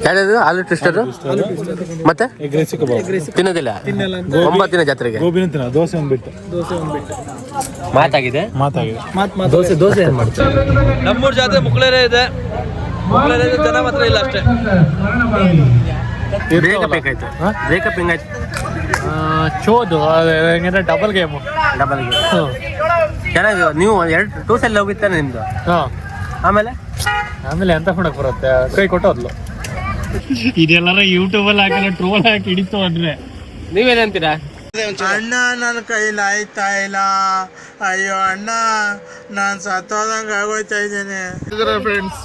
ಯಾವ್ದು ಆಲೂ ಟ್ವಿಸ್ಟರ್ ಮತ್ತೆ ತಿನ್ನೋದಿಲ್ಲ 9 ಜಾತ್ರೆಗೆ ದೋಸೆ ಒಂದು ಬಿಟ್ಟು ಮಾತಾಗಿದೆ ದೋಸೆ ಏನ್ ಮಾಡ್ತಾರೆ. ನಮ್ಮೂರ್ ಜಾತ್ರೆ ಮುಕ್ಳೇರೆ ಇದೆ, ಜನ ಮಾತ್ರ ಇಲ್ಲ ಅಷ್ಟೇ. Breakup ಬೇಕಾಯ್ತು, breakup ಹೆಂಗಾಯ್ತು? ಚೋದು ಹೆಂಗಂದ್ರೆ ಡಬಲ್ ಗೇಮ್ ಚೆನ್ನಾಗಿ. ನೀವು 2 ಸಲ ಹೋಗಿತ್ತಾನೆ ನಿಮ್ದು. ಆಮೇಲೆ ಎಂತ ಮಾಡಕ್ ಬರುತ್ತೆ, ಕೈ ಕೊಟ್ಟೋದ್ಲು. ಇದೆಲ್ಲಾರ ಯೂಟ್ಯೂಬಲ್ಲಿ ಹಾಕಲ್ಲ, ಟ್ರೋಲ್ ಹಾಕಿ ಹಿಡಿತು ಅಂದ್ರೆ ನೀವೇನಂತೀರಾ? ಅಣ್ಣ ನನ್ನ ಕೈಲಿ ಆಯ್ತಾ ಇಲ್ಲ, ಅಯ್ಯೋ ಅಣ್ಣ ನಾನು ಸತ್ತೋದಂಗೆ ಆಗೋಯ್ತಾ ಇದ್ದೇನೆ. ಫ್ರೆಂಡ್ಸ್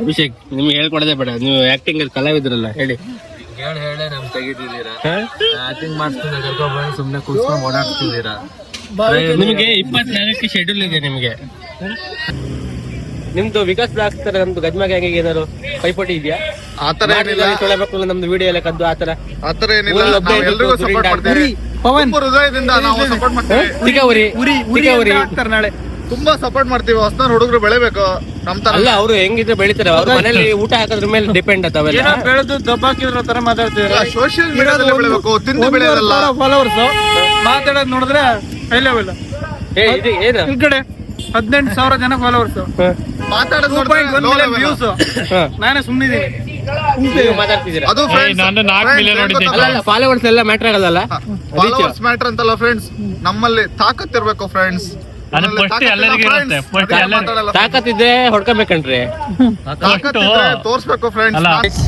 ಅಭಿಷೇಕ್, ನಿಮ್ಗೆ ಹೇಳ್ಕೊಡೋದೇ ಬೇಡ, ನೀವು ಆಕ್ಟಿಂಗ್ ಕಲಾವಿದ್ರಲ್ಲ, ಹೇಳಿ. ಹೇಳಿ ನಮ್ಗೆ ತೆಗಿತಿದ್ದೀರಾ, ಆಕ್ಟಿಂಗ್ ಮಾಡ್ತೀನಿ ಕರ್ಕೊಂಡ್ಬಂದು ಸುಮ್ಮನೆ ಕೂತ್ಕೊಂಡು ಓಡಾಡ್ತಿದ್ದೀರಾ. ನಿಮಗೆ 24ಕ್ಕೆ ಶೆಡ್ಯೂಲ್ ಇದೆ. ನಿಮಗೆ ನಿಮ್ದು ವಿಕಾಸ್ ಬ್ಲಾಗ್ಸ್ ತರ ನಮ್ದು ಗಜ್ಮಾ ಗ್ಯಾಂಗ್ ಏನಾದ್ರು ಪೈಪೋಟಿ ಇದೆಯಾ? ಆತರ ಏನಿಲ್ಲ, ತೊಳೆಬೇಕು ನಮ್ದು ವಿಡಿಯೋ ಎಲ್ಲ ಕದ್ದು ಆತರ ಏನಿಲ್ಲ. ಎಲ್ರಿಗೂ ಸಪೋರ್ಟ್ ಮಾಡ್ತೀವಿ, ಹೃದಯದಿಂದ ನಾವು ಸಪೋರ್ಟ್ ಮಾಡ್ತೀವಿ. ನಾಳೆ ತುಂಬಾ ಸಪೋರ್ಟ್ ಮಾಡ್ತೀವಿ. ಹೊಸದಾರ ಹುಡುಗರು ಬೆಳಿಬೇಕು ನಮ್ ತರ ಅಲ್ಲ. ಅವರು ಹೆಂಗಿದ್ರೆ ಬೆಳಿತಾರೆ, ಅವ್ರ ಮನೇಲಿ ಊಟ ಹಾಕೋದ್ರ ಮೇಲೆ ಡಿಪೆಂಡ್ ಅವೆಲ್ಲ. ಬೆಳೆದು ದಬ್ಬಾಕಿದ್ರ ತರ ಮಾತಾಡ್ತೀವಿ. ಸೋಷಿಯಲ್ ಮೀಡಿಯಾದಲ್ಲಿ ಬೆಳಿಬೇಕು, ತಿಂದು ಬೆಳೆಯೋದಲ್ಲ. ಫಾಲೋವರ್ಸ್ ಮಾತಾಡೋದು ನೋಡಿದ್ರೆ ಹೈ ಲೆವೆಲ್. ಈ ಕಡೆ 18,000 ಜನ ಫಾಲೋವರ್ಸ್, ಮಾತಾಡೋದು ವ್ಯೂಸ್. ನಾನೇ ಸುಮ್ಮನಿದ್ದೀನಿ, ಮಾತಾಡ್ತಿದ್ದೀರಾ. ಅದು ಫಾಲೋವರ್ಸ್ ಎಲ್ಲ ಮ್ಯಾಟರ್ ಆಗಲ್ಲ. ಫಾಲೋವರ್ಸ್ ಮ್ಯಾಟರ್ ಅಂತಲ್ಲ ಫ್ರೆಂಡ್ಸ್, ನಮ್ಮಲ್ಲಿ ತಾಕತ್ ಇರ್ಬೇಕು ಫ್ರೆಂಡ್ಸ್. ತಾಕತ್ತಿದ್ರೆ ಹೊಡ್ಕೊಬೇಕಂಡ್ರಿ, ತೋರ್ಸ್ಬೇಕು ಫ್ರೆಂಡ್ಸ್.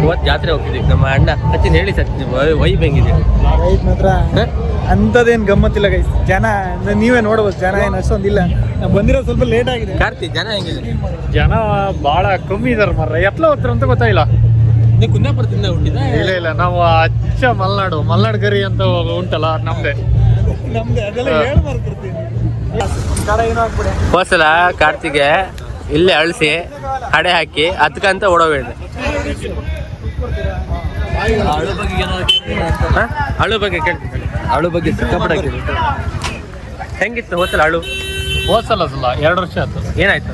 ಇವತ್ತು ಜಾತ್ರೆ ಹೋಗ್ತಿದ್ದೀವಿ, ನಮ್ಮ ಅಣ್ಣ ಹಚ್ಚಿನ ಹೇಳಿ ಸರ್, ವೈಬ್ ಹೆಂಗಿದೆ? ಅಂತದೇನ್ ಗಮ್ಮತ್ತಿಲ್ಲ ಗೈಸ್. ಜನ ನೀವೇ ನೋಡ್ಬೋದು, ಜನ ಏನು ಅಷ್ಟೊಂದಿಲ್ಲ. ನಾವು ಬಂದಿರೋ ಸ್ವಲ್ಪ ಲೇಟ್ ಆಗಿದೆ. ಕಾರ್ತಿ, ಜನ ಹೆಂಗಿದೆ? ಜನ ಬಹಳ ಕಮ್ಮಿ ಇದಾರೆ ಮರ್ರ. ಎತ್ಲ ಹೋಗ್ತಾರ ಅಂತ ಗೊತ್ತಾಯಿಲ್ಲ. ನೀವು ಕುಂದಾಪುರದಿಂದ ಹುಟ್ಟಿದ? ಇಲ್ಲ, ನಾವು ಅಚ್ಚ ಮಲ್ನಾಡು ಗರಿ ಅಂತ ಉಂಟಲ್ಲ, ನಮ್ದೇ. ಅದೆಲ್ಲ ಹೋಸಲ ಕಾರ್ತಿಗೆ ಇಲ್ಲೇ ಅಳಿಸಿ ಹಡೆ ಹಾಕಿ ಹತ್ಕಂತ ಓಡೋಬೇಡ. ಅಳು ಬಗ್ಗೆ ಕೇಳ್ತೀನಿ, ಅಳು ಬಗ್ಗೆ ಸಿಕ್ಕಾಪಟ್ಟೆ ಹೆಂಗಿತ್ತು ಹೋಸಲ ಅಳು? ಹೋಸಲ 2 ವರ್ಷ ಆಯ್ತು. ಏನಾಯ್ತು?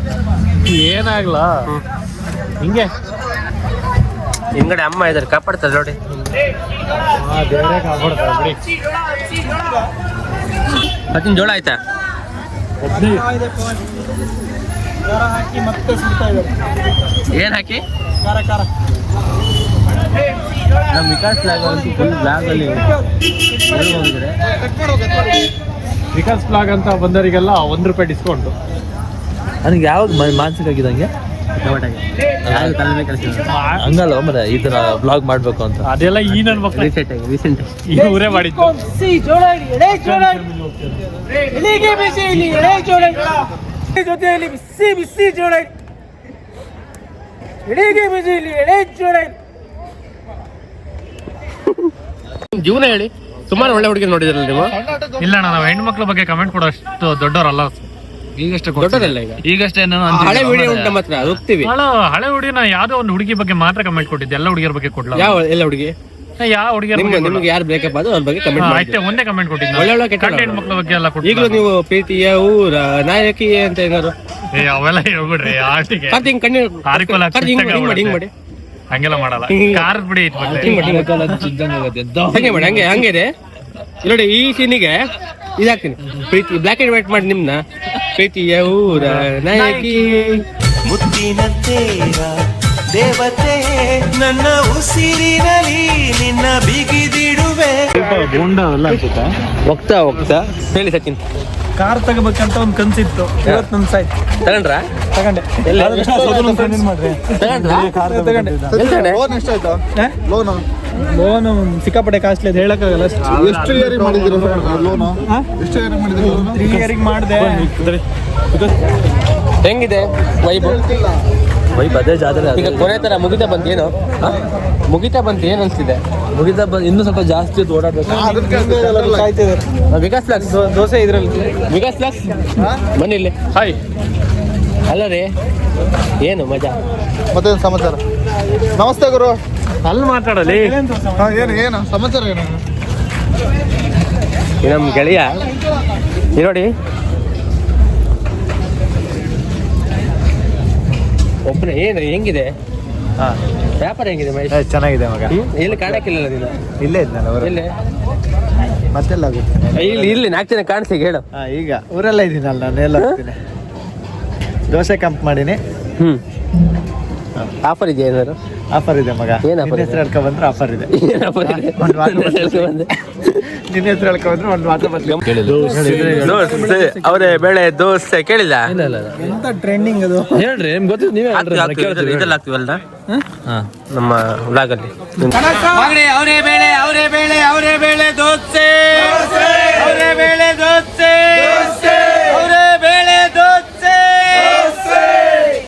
ಏನಾಗ್ಲ ಹಿಂಗೆ ಹಿಂಗಡೆ ಅಮ್ಮ ಇದಾರೆ, ಕಾಪಾಡ್ತಾರೆ ನೋಡಿ. ದೇವರೇ ಕಾಪಾಡ್ತಾರೆ ಬಿಡಿ. ಮತ್ತಿನ ಜೋಳ ಆಯ್ತಾ? ಹಾಕಿ ಮತ್ತೆ ಸುಡ್ತಾ ಇದ್ದಾರೆ. ಏನ್ ಹಾಕಿ? ಖಾರ ನಮ್ಮ ವಿಕಾಸ್ ಬ್ಲಾಗ್ ಅಂತೂ ಫುಲ್ ಬ್ಲಾಗ್ ಅಲ್ಲಿ ಹೋಗಿದ್ರೆ, ವಿಕಾಸ್ ಬ್ಲಾಗ್ ಅಂತ ಬಂದವರಿಗೆಲ್ಲ ₹1 ಡಿಸ್ಕೌಂಟ್. ನನಗೆ ಯಾವ್ದು ಮಾನಸಿಕ ಆಗಿದಂಗೆ ಹಂಗಲ್ಲ ಮರ ಈ ತರ ಬ್ಲಾಗ್ ಮಾಡ್ಬೇಕು ಅಂತ. ಅದೆಲ್ಲ ಈ ನನ್ನ ಮಕ್ಕಳು ರೀಸೆಂಟ್ ಇವರೇ ಮಾಡಿದ್ದು. ಜೊತೆಯಲ್ಲಿ ಬಿಸಿ ಜೋಳ ಜೀವನ ಹೇಳಿ. ಸುಮಾರು ಒಳ್ಳೆ ಹುಡುಗಿ ನೋಡಿದ್ರಲ್ಲ ನೀವು? ಇಲ್ಲ, ನಾವು ಹೆಣ್ಮಕ್ಳ ಬಗ್ಗೆ ಕಮೆಂಟ್ ಕೊಡೋ ಅಷ್ಟು ದೊಡ್ಡವರಲ್ಲ. ಈಗಷ್ಟೇ ದೊಡ್ಡದಲ್ಲ, ಈಗಷ್ಟೇ ಹಳೆ ವಿಡಿಯೋ ಉಂಟ ಮಾತ್ರ ಹೋಗ್ತೀವಿ. ಹಳೆ ಹುಡುಗಿನ ಯಾವ್ದೋ ಒಂದು ಹುಡುಗಿ ಬಗ್ಗೆ ಮಾತ್ರ ಕಮೆಂಟ್ ಕೊಟ್ಟಿದ್ದೆ, ಎಲ್ಲ ಹುಡುಗಿಯರ ಬಗ್ಗೆ ಕೊಡ್ಲ. ಯಾವ ಎಲ್ಲ ಹುಡುಗಿ? ಯಾವ ಹುಡುಗಿಯರ ನಿಮ್ಗೆ ಯಾರು ಬೇಕಪ್ಪ ಅದು ಅವ್ರ ಬಗ್ಗೆ ಕಮೆಂಟ್ ಅಷ್ಟೇ, ಒಂದೇ ಕಮೆಂಟ್ ಕೊಟ್ಟಿದ್ದೆ. ಒಳ್ಳೆ ಕಂಟೆಂಟ್ ಹೆಣ್ಮಕ್ಳ ಬಗ್ಗೆ ಎಲ್ಲ ಕೊಟ್ಟು. ಈಗಲೂ ನೀವು ಪ್ರೀತಿಯ ಊರ ನಾಯಕಿ ಅಂತ ಏನಾರು ಅವೆಲ್ಲ ಹೇಳ್ಬಿಡ್ರಿ. ಆಟಿಗೆ ಹಿಂಗ್ ಮಾಡಿ ಹಂಗೆಲ್ಲ ಮಾಡಲ್ಲ. ಕಾರ್ ಬಿಡಿ, ಹಂಗೆ ಇದೆ ನೋಡಿ. ಈ ಸೀನಿಗೆ ಇದಾಗ್ತೀನಿ, ಪ್ರೀತಿ ಬ್ಲಾಕ್ ಅಂಡ್ ವೈಟ್ ಮಾಡಿ ನಿಮ್ನ ಪ್ರೀತಿಯ ಊರ ನಾಯಕಿ. ಮುತ್ತಿನ ತೇರ ದೇವತೆ ನನ್ನ ಉಸಿರಿನಲ್ಲಿ ನಿನ್ನ ಬಿಗಿದಿಡುವೆ. ಹೋಗ್ತಾ ಹೇಳಿ ಸಚಿನ್. ಕಾರ್ ತಗೋಬೇಕಂತ ಒಂದು ಕನ್ಸಿತ್ತು, ಇವತ್ತು ನನ್ನ ಸಾಯ್ತು. ತಗೊಂಡ್ರಾ? ತಗೊಂಡೆ. ಲೋನು ಸಿಕ್ಕಾಪಟ್ಟೆ ಕಾಸ್ಟ್ಲಿ ಅದು ಹೇಳಕ್ಕಾಗಲ್ಲ. ಎಷ್ಟು ಇಯರಿಂಗ್ ಮಾಡಿದ್ರು ಲೋನು? 3 ಇಯರಿಂಗ್ ಮಾಡಿದೆ. ಹೆಂಗಿದೆ ವೈಬ್? ಅದೇ ಜಾತ್ರೆ ಈಗ ಕೊನೆ ತರ ಮುಗಿತಾ ಬಂತು. ಏನು ಏನ್ ಅನ್ಸ್ತಿದೆ? ಇನ್ನೂ ಸ್ವಲ್ಪ ಜಾಸ್ತಿ ಓಡಾಡ್ಬೇಕು. ವಿಕಾಸ್ ಫ್ಲಾಕ್ಸ್ ದೋಸೆ ಇದ್ರಲ್ಲಿ ವಿಕಾಸ್ ಫ್ಲಾಕ್ಸ್ ಬನ್ನಿ ಇಲ್ಲಿ. ಹಾಯ್. ಅಲ್ಲ ರೀ, ಏನು ಮಜಾ? ಮತ್ತೇನು ಸಮಾಚಾರ? ನಮಸ್ತೆ ಗುರು. ಅಲ್ಲಿ ಮಾತಾಡಲಿ. ಏನು ಸಮಾಚಾರ? ಏನು ನಮ್ಮ ಗೆಳೆಯ ನೋಡಿ, ಒಬ್ಬನೇ ಏನು ಹೆಂಗಿದೆ ಹಾ ವ್ಯಾಪಾರ ಹೆಂಗಿದೆ ಮಹೇಶ್? ಚೆನ್ನಾಗಿದೆ ಮಗ. ಎಲ್ಲಿ ಕಾಣಕ್ಕಿಲ್ಲ ನೀನು? ಇಲ್ಲೇ ಇದ್ನಲ್ಲ ಊರಲ್ಲಿ. ಎಲ್ಲಿ? ಮತ್ತೆಲ್ಲ ಹೋಗ್ತೀನಿ. ಇಲ್ಲಿ 4 ಜನ ಕಾಣಿಸಿ ಹೇಳು. ಈಗ ಊರೆಲ್ಲ ಇದ್ದೀನಲ್ಲ ನಾನು, ಎಲ್ಲ ಹೋಗ್ತೀನಿ. ದೋಸೆ ಕಂಪ್ ಮಾಡೀನಿ. ಆಫರ್ ಇದೆಯಾ ಏನಾದ್ರು? ಆಫರ್ ಇದೆ ಮಗ. ಏನ್ offer ನಿನ್ನ ಇದೆ? ಹೆಸರು ಹೇಳ್ಕೊಂಡ್ ಬಂದ್ರೆ ಆಫರ್ ಇದೆ. ಏನ್ ಆಫರ್ ಇದೆ? ಒಂದು ವಾಟರ್ ನಿನ್ನ ಹೆಸರು ಹೇಳ್ಕೊಂಡ್ ಬಂದ್ರೆ ಒಂದು ವಾಟರ್ ದೋಸೆ ಅವರೇ ಬೇಳೆ ದೋಸೆ ಕೇಳಿಲ್ಲ? ಎಂತ ಟ್ರೆಂಡಿಂಗ್ ಅದು ಹೇಳ್ರಿ ನಿಮ್ಗೆ ಗೊತ್ತು, ನೀವೇ ಇದೆಲ್ಲ ಆಗ್ತೀವಲ್ಲ ನಮ್ಮ ವ್ಲಾಗಲ್ಲಿ. ಅವರೇ ಬೇಳೆ ದೋಸೆ, ಅವರೇ ಬೇಳೆ ದೋಸೆ.